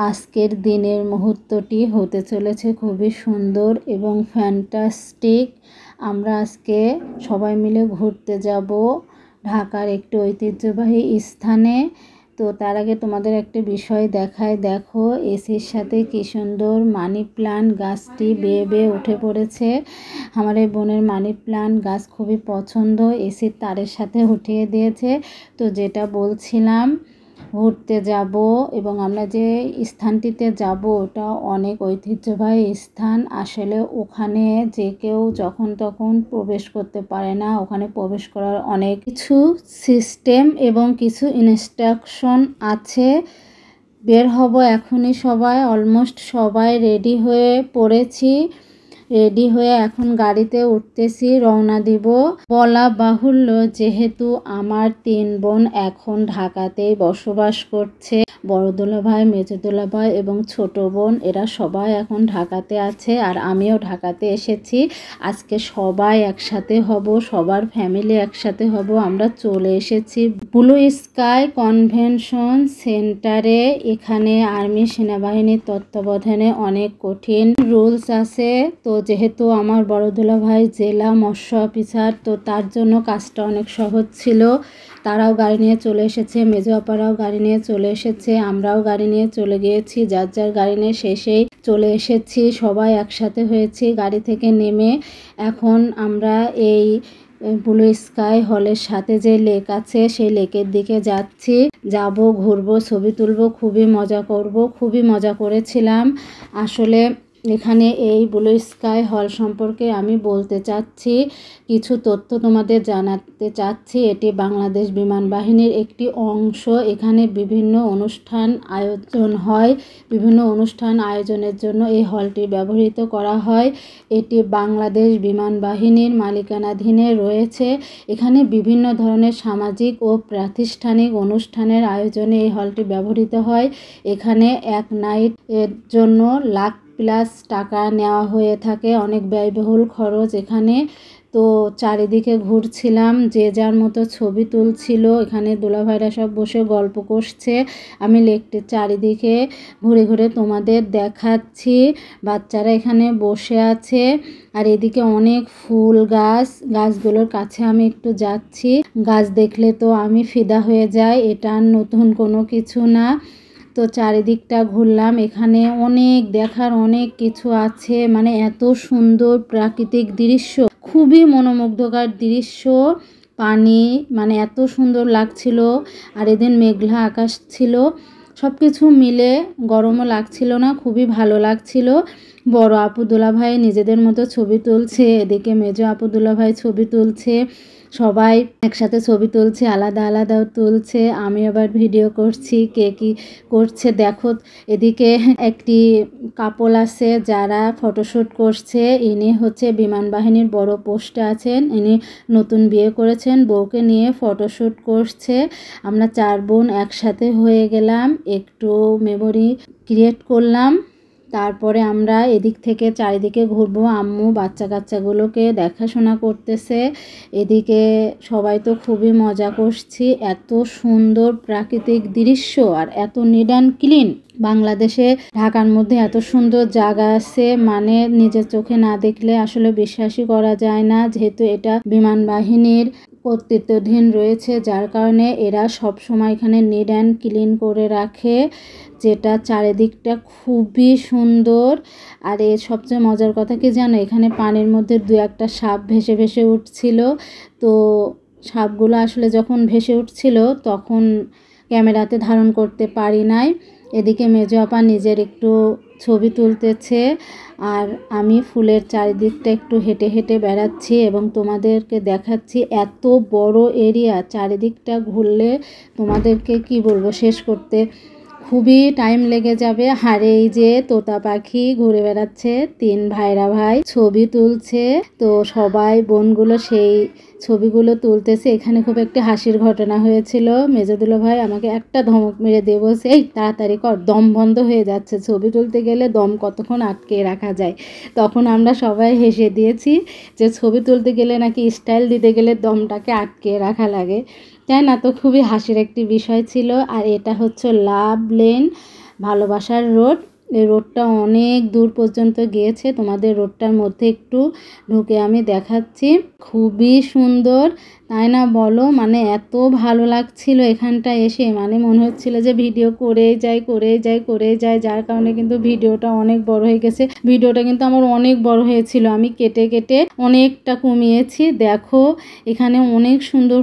আজকের দিনের মুহূর্তটি হতে চলেছে খুবই সুন্দর এবং ফ্যান্টাস্টিক। আমরা আজকে সবাই মিলে ঘুরতে যাব ঢাকার একটি ঐতিহ্যবাহী স্থানে। তো তার আগে তোমাদের একটা বিষয় দেখায়, দেখো এসির সাথে কি সুন্দর মানি প্লান্ট গাছটি বেয়ে বেয়ে উঠে পড়েছে। আমার এই বোনের মানি প্লান্ট গাছ খুবই পছন্দ, এসির তারের সাথে উঠিয়ে দিয়েছে। তো যেটা বলছিলাম, ঘুরতে যাব এবং আমরা যে স্থানটিতে যাব ওটা অনেক ঐতিহ্যবাহী স্থান। আসলে ওখানে যে কেউ যখন তখন প্রবেশ করতে পারে না, ওখানে প্রবেশ করার অনেক কিছু সিস্টেম এবং কিছু ইনস্ট্রাকশন আছে। বের হব এখনই, সবাই অলমোস্ট সবাই রেডি হয়ে পড়েছি। রেডি হয়ে এখন গাড়িতে উঠতেছি, রওনা দিব। বলা বাহুল্য, যেহেতু আমার 3 বোন এখন ঢাকাতেই বসবাস করছে, বড় দুলাভাই, মেজো দুলাভাই এবং ছোট বোন এরা সবাই এখন ঢাকাতে আছে, আর আমিও ঢাকাতে এসেছি। আজকে সবাই একসাথে হব, সবার ফ্যামিলি একসাথে হব। আমরা চলে এসেছি ব্লু স্কাই কনভেনশন সেন্টারে। এখানে আর্মি সেনাবাহিনীর তত্ত্বাবধানে অনেক কঠিন রুলস আছে। তো যেহেতু আমার বড় দুলাভাই জেলা মৎস্য অফিসার, তো তার জন্য কাজটা অনেক সহজ ছিল। তারাও গাড়ি নিয়ে চলে এসেছে, মেজো আপারাও গাড়ি নিয়ে চলে এসেছে, আমরাও গাড়ি নিয়ে চলে গিয়েছি, যার যার গাড়ি নিয়ে শেষেই চলে এসেছি। সবাই একসাথে হয়েছি গাড়ি থেকে নেমে। এখন আমরা এই ব্লু স্কাই হলের সাথে যে লেক আছে সেই লেকের দিকে যাচ্ছি। যাব, ঘুরবো, ছবি তুলবো, খুবই মজা করব। খুবই মজা করেছিলাম আসলে। এখানে এই ব্লু স্কাই হল সম্পর্কে আমি বলতে চাচ্ছি, কিছু তথ্য তোমাদের জানাতে চাচ্ছি। এটি বাংলাদেশ বিমান বাহিনীর একটি অংশ। এখানে বিভিন্ন অনুষ্ঠান আয়োজন হয়, বিভিন্ন অনুষ্ঠান আয়োজনের জন্য এই হলটি ব্যবহৃত করা হয়। এটি বাংলাদেশ বিমান বাহিনীর মালিকানাধীনে রয়েছে। এখানে বিভিন্ন ধরনের সামাজিক ও প্রাতিষ্ঠানিক অনুষ্ঠানের আয়োজনে এই হলটি ব্যবহৃত হয়। এখানে এক নাইট এর জন্য লাখ+ টাকা নেওয়া হয়ে থাকে, অনেক ব্যয়বহুল খরচ এখানে। তো চারিদিকে ঘুরছিলাম, যে যার মতো ছবি তুলছিল। এখানে দুলাভাইরা সব বসে গল্প করছে, আমি লেকটির চারিদিকে ঘুরে ঘুরে তোমাদের দেখাচ্ছি। বাচ্চারা এখানে বসে আছে, আর এদিকে অনেক ফুল গাছ, গাছগুলোর কাছে আমি একটু যাচ্ছি। গাছ দেখলে তো আমি ফিদা হয়ে যাই, এটা নতুন কোনো কিছু না। তো চারিদিকটা ঘুরলাম, এখানে অনেক দেখার অনেক কিছু আছে। মানে এত সুন্দর প্রাকৃতিক দৃশ্য, খুবই মনোমুগ্ধকর দৃশ্য। পানি মানে এত সুন্দর লাগছিল, আর এদিন মেঘলা আকাশ ছিল। সব কিছু মিলে গরমও লাগছিল না, খুবই ভালো লাগছিল। বড় আপু দুলাভাই নিজেদের মতো ছবি তুলছে, এদিকে মেজো আপু দুলাভাই ছবি তুলছে, সবাই একসাথে ছবি তুলছে, আলাদা আলাদাও তুলছে। আমি আবার ভিডিও করছি, কে কী করছে দেখো। এদিকে একটি কাপল আছে যারা ফটোশ্যুট করছে। ইনি হচ্ছে বিমান বাহিনীর বড় পোস্টে আছেন, ইনি নতুন বিয়ে করেছেন, বউকে নিয়ে ফটোশ্যুট করছে। আমরা 4 বোন একসাথে হয়ে গেলাম, একটু মেমোরি ক্রিয়েট করলাম। তারপরে আমরা এদিক থেকে চারিদিকে ঘুরবো। আম্মু বাচ্চা কাচ্চাগুলোকে দেখাশোনা করতেছে। এদিকে সবাই তো খুবই মজা করছি। এত সুন্দর প্রাকৃতিক দৃশ্য আর এত নিট অ্যান্ড ক্লিন। বাংলাদেশে ঢাকার মধ্যে এত সুন্দর জায়গা আছে, মানে নিজের চোখে না দেখলে আসলে বিশ্বাসই করা যায় না। যেহেতু এটা বিমান বাহিনীর কর্তৃত্বাধীন রয়েছে, যার কারণে এরা সব সময় এখানে নিট অ্যান্ড ক্লিন করে রাখে, যেটা চারিদিকটা খুবই সুন্দর। আর এর সবচেয়ে মজার কথা কি জানো, এখানে পানির মধ্যে 2-1টা সাপ ভেসে ভেসে উঠছিল। তো সাপগুলো আসলে যখন ভেসে উঠছিল তখন ক্যামেরাতে ধারণ করতে পারি নাই। এদিকে মেজো আপা নিজের একটু ছবি তুলতেছে, আর আমি ফুলের চারিদিকটা একটু হেঁটে হেঁটে বেড়াচ্ছি এবং তোমাদেরকে দেখাচ্ছি। এত বড় এরিয়া, চারিদিকটা ঘুরলে তোমাদেরকে কি বলবো, শেষ করতে খুবই টাইম লেগে যাবে। আর এই যে তোতা পাখি ঘুরে বেড়াচ্ছে, 3 ভাইরা ভাই ছবি তুলছে। তো সবাই বোনগুলো সেই ছবিগুলো তুলতেছে। এখানে খুব একটি হাসির ঘটনা হয়েছিল। মেজোদুলো ভাই আমাকে একটা ধমক মেরে দিয়ে বলছে, এই তাড়াতাড়ি কর, দম বন্ধ হয়ে যাচ্ছে, ছবি তুলতে গেলে দম কতক্ষণ আটকে রাখা যায়। তখন আমরা সবাই হেসে দিয়েছি যে ছবি তুলতে গেলে নাকি স্টাইল দিতে গেলে দমটাকে আটকে রাখা লাগে, তাই না? তো খুবই হাসির একটি বিষয় ছিল। আর এটা হচ্ছে লাভ লেন, ভালোবাসার রোড। এই রোডটা অনেক দূর পর্যন্ত গিয়েছে, তোমাদের রোডটার মধ্যে একটু ঢুকে আমি দেখাচ্ছি। খুবই সুন্দর, তাই না বলো? মানে এত ভালো লাগছিল এখানটা এসে, মানে মনে হচ্ছিল যে ভিডিও করেই যাই, যার কারণে কিন্তু ভিডিওটা অনেক বড় হয়ে গেছে। ভিডিওটা কিন্তু আমার অনেক বড় হয়েছিল, আমি কেটে কেটে অনেকটা কমিয়েছি। দেখো এখানে অনেক সুন্দর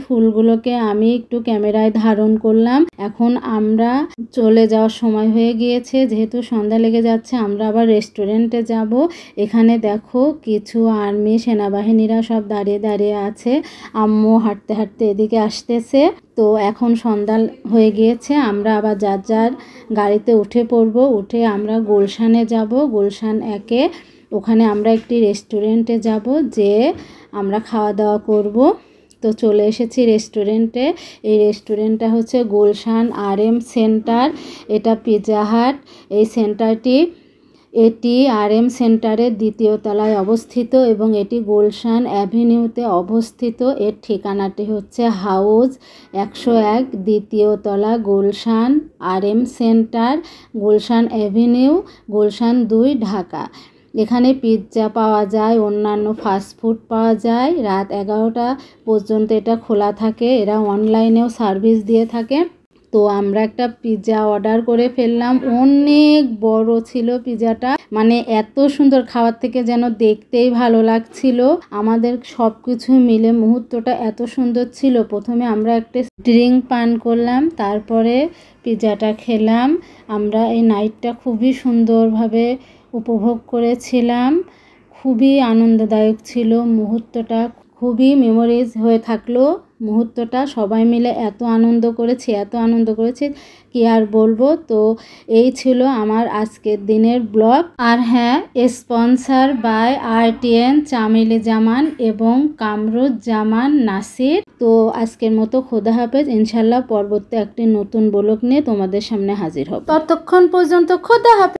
ফুলগুলোকে আমি একটু ক্যামেরায় ধারণ করলাম। এখন আমরা চলে যাওয়ার সময় হয়ে গিয়েছে, যেহেতু সন্ধ্যা লেগে যাচ্ছে, আমরা আবার রেস্টুরেন্টে যাব। এখানে দেখো কিছু আর্মি সেনাবাহিনীরা সব দাঁড়িয়ে দাঁড়িয়ে আছে। আম্মু হাঁটতে হাঁটতে এদিকে আসতেছে। তো এখন সন্ধ্যা হয়ে গিয়েছে, আমরা আবার যার যার গাড়িতে উঠে পড়ব। উঠে আমরা গুলশানে যাব, গুলশান 1-এ। ওখানে আমরা একটি রেস্টুরেন্টে যাব, যে আমরা খাওয়া দাওয়া করব। তো চলে এসেছি রেস্টুরেন্টে। এই রেস্টুরেন্টটা হচ্ছে গুলশান RM সেন্টার, এটা পিৎজা হাট। এই সেন্টারটি এটি RM সেন্টারের 2য় তলায় অবস্থিত এবং এটি গুলশান অ্যাভিনিউতে অবস্থিত। এর ঠিকানাটি হচ্ছে হাউস 101, 2য় তলা, Gulshan RM centre, Gulshan avenue, Gulshan 2, Dhaka. এখানে পিৎজা পাওয়া যায়, অন্যান্য ফাস্টফুড পাওয়া যায়। রাত 11টা পর্যন্ত এটা খোলা থাকে। এরা অনলাইনেও সার্ভিস দিয়ে থাকে। তো আমরা একটা পিৎজা অর্ডার করে ফেললাম। অনেক বড় ছিল পিৎজাটা, মানে এত সুন্দর, খাওয়ার থেকে যেন দেখতেই ভালো লাগছিল। আমাদের সব কিছু মিলে মুহূর্তটা এত সুন্দর ছিল। প্রথমে আমরা একটা ড্রিঙ্ক পান করলাম, তারপরে পিৎজাটা খেলাম। আমরা এই নাইটটা খুবই সুন্দরভাবে উপভোগ করেছিলাম। খুবই আনন্দদায়ক ছিল মুহূর্তটা, খুবই মেমোরিজ হয়ে থাকলো মুহূর্তটা। সবাই মিলে এত আনন্দ করেছি কি আর বলবো। তো এই ছিল আমার আজকের দিনের ব্লগ। আর হ্যাঁ, স্পন্সর বাই RTN চামেলি জামান এবং কামরুজ্জামান নাসির। তো আজকের মতো খোদা হাফেজ। ইনশাল্লাহ পরবর্তী একটি নতুন ব্লগ নিয়ে তোমাদের সামনে হাজির হব। ততক্ষণ পর্যন্ত খোদা হাফেজ।